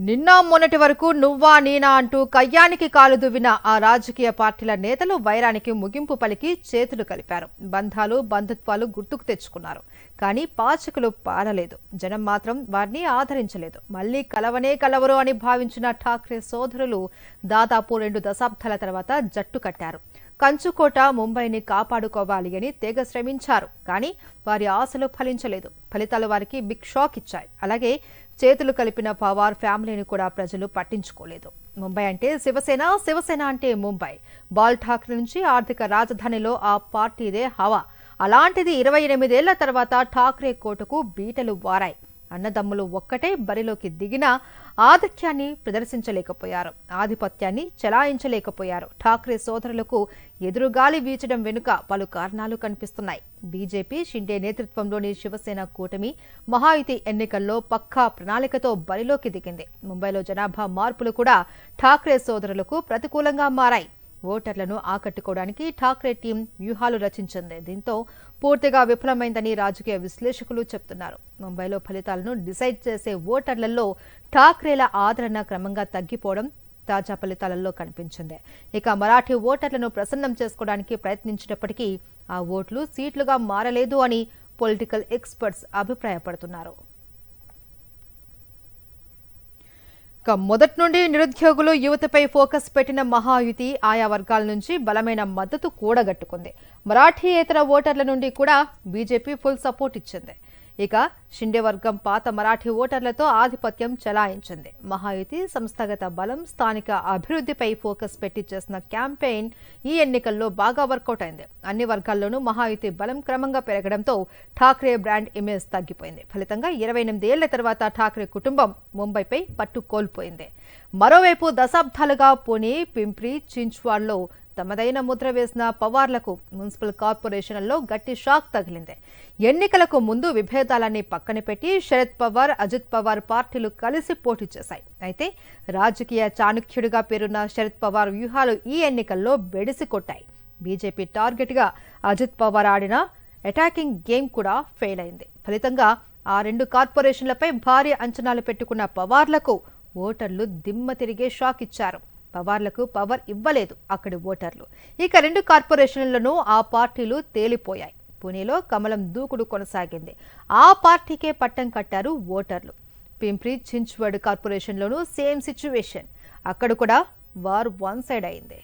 నిన్న మొన్నటి వరకు నువ్వా నేనా అంటూ కయ్యానికి కాలు దువ్విన ఆ రాజకీయ పార్టీల నేతలు వైరానికి ముగింపు పలికి చేతులు కలిపారు. బంధాలు బంధుత్వాలు గుర్తుకు తెచ్చుకున్నారు. కానీ పాచకులు పారలేదు. జనం మాత్రం వారిని ఆదరించలేదు. మళ్లీ కలవనే కలవరు అని భావించిన ఠాక్రే సోదరులు దాదాపు 2 దశాబ్దాల తర్వాత జట్టు కట్టారు. కంచుకోట ముంబైని కాపాడుకోవాలి అని తెగ శ్రమించారు. కానీ వారి ఆశలు ఫలించలేదు. ఫలితాలు వారికి బిగ్ షాక్ ఇచ్చాయి. అలాగే చేతులు కలిపిన పవార్ ఫ్యామిలీని కూడా ప్రజలు పట్టించుకోలేదు. ముంబై అంటే శివసేన, శివసేన అంటే ముంబై. బాల్ ఠాక్రే నుంచి ఆర్థిక రాజధానిలో ఆ పార్టీదే హవా. అలాంటిది 28 ఏళ్ల తర్వాత ఠాక్రే కోటకు బీటలు వారాయి. అన్నదమ్ములు ఒక్కటే బరిలోకి దిగినా ఆధిక్యాన్ని ప్రదర్శించలేకపోయారు. ఆధిపత్యాన్ని చెలాయించలేకపోయారు. ఠాక్రే సోదరులకు ఎదురుగాలి వీచడం వెనుక పలు కారణాలు కనిపిస్తున్నాయి. బీజేపీ, షిండే నేతృత్వంలోని శివసేన కూటమి మహాయుతి ఎన్నికల్లో పక్కా ప్రణాళికతో బరిలోకి దిగింది. ముంబైలో జనాభా మార్పులు కూడా ఠాక్రే సోదరులకు ప్రతికూలంగా మారాయి. ఓటర్లను ఆకట్టుకోవడానికి ఠాక్రే టీం వ్యూహాలు రచించింది. దీంతో పూర్తిగా విఫలమైందని రాజకీయ విశ్లేషకులు చెబుతున్నారు. ముంబైలో ఫలితాలను డిసైడ్ చేసే ఓటర్లలో ఠాక్రేల ఆదరణ క్రమంగా తగ్గిపోవడం తాజా ఫలితాలలో కనిపించింది. ఇక మరాఠీ ఓటర్లను ప్రసన్నం చేసుకోవడానికి ప్రయత్నించినప్పటికీ ఆ ఓట్లు సీట్లుగా మారలేదు అని పొలిటికల్ ఎక్స్పర్ట్స్ అభిప్రాయపడుతున్నారు. మొదటి నుండి నిరుద్యోగులు యువతపై ఫోకస్ పెట్టిన మహాయుతి ఆయా వర్గాల నుంచి బలమైన మద్దతు కూడగట్టుకుంది. మరాఠీయేతర ఓటర్ల నుండి కూడా బీజేపీ ఫుల్ సపోర్ట్ ఇచ్చింది. ఇక షిండే వర్గం పాత మరాఠీ ఓటర్లతో ఆధిపత్యం చెలాయించింది. మహాయుతి సంస్థాగత బలం, స్థానిక అభివృద్ధిపై ఫోకస్ పెట్టి చేసిన క్యాంపెయిన్ ఈ ఎన్నికల్లో బాగా వర్కౌట్ అయింది. అన్ని వర్గాల్లోనూ మహాయుతి బలం క్రమంగా పెరగడంతో ఠాక్రే బ్రాండ్ ఇమేజ్ తగ్గిపోయింది. ఫలితంగా 28 ఏళ్ల తర్వాత ఠాక్రే కుటుంబం ముంబైపై పట్టు కోల్పోయింది. మరోవైపు దశాబ్దాలుగా పుణె, పింప్రి, చించ్వాడ్లో తమదైన ముద్ర వేసిన పవార్లకు మున్సిపల్ కార్పొరేషన్లలో గట్టి షాక్ తగిలింది. ఎన్నికలకు ముందు విభేదాలన్నీ పక్కన పెట్టి శరద్ పవార్, అజిత్ పవార్ పార్టీలు కలిసి పోటీ చేశాయి. అయితే రాజకీయ చాణుక్యుడిగా పేరున్న శరద్ పవార్ వ్యూహాలు ఈ ఎన్నికల్లో బెడిసి కొట్టాయి. బీజేపీ టార్గెట్గా అజిత్ పవార్ ఆడిన అటాకింగ్ గేమ్ కూడా ఫెయిల్ అయింది. ఫలితంగా ఆ 2 కార్పొరేషన్లపై భారీ అంచనాలు పెట్టుకున్న పవార్లకు ఓటర్లు దిమ్మ తిరిగే షాక్ ఇచ్చారు. పవార్లకు పవర్ ఇవ్వలేదు అక్కడి ఓటర్లు. ఇక 2 కార్పొరేషన్లను ఆ పార్టీలు తేలిపోయాయి. పుణెలో కమలం దూకుడు కొనసాగింది. ఆ పార్టీకే పట్టం కట్టారు ఓటర్లు. పింప్రి చించ్వాడ్ కార్పొరేషన్లోనూ సేమ్ సిచ్యువేషన్. అక్కడ కూడా వార్ వన్ సైడ్ అయింది.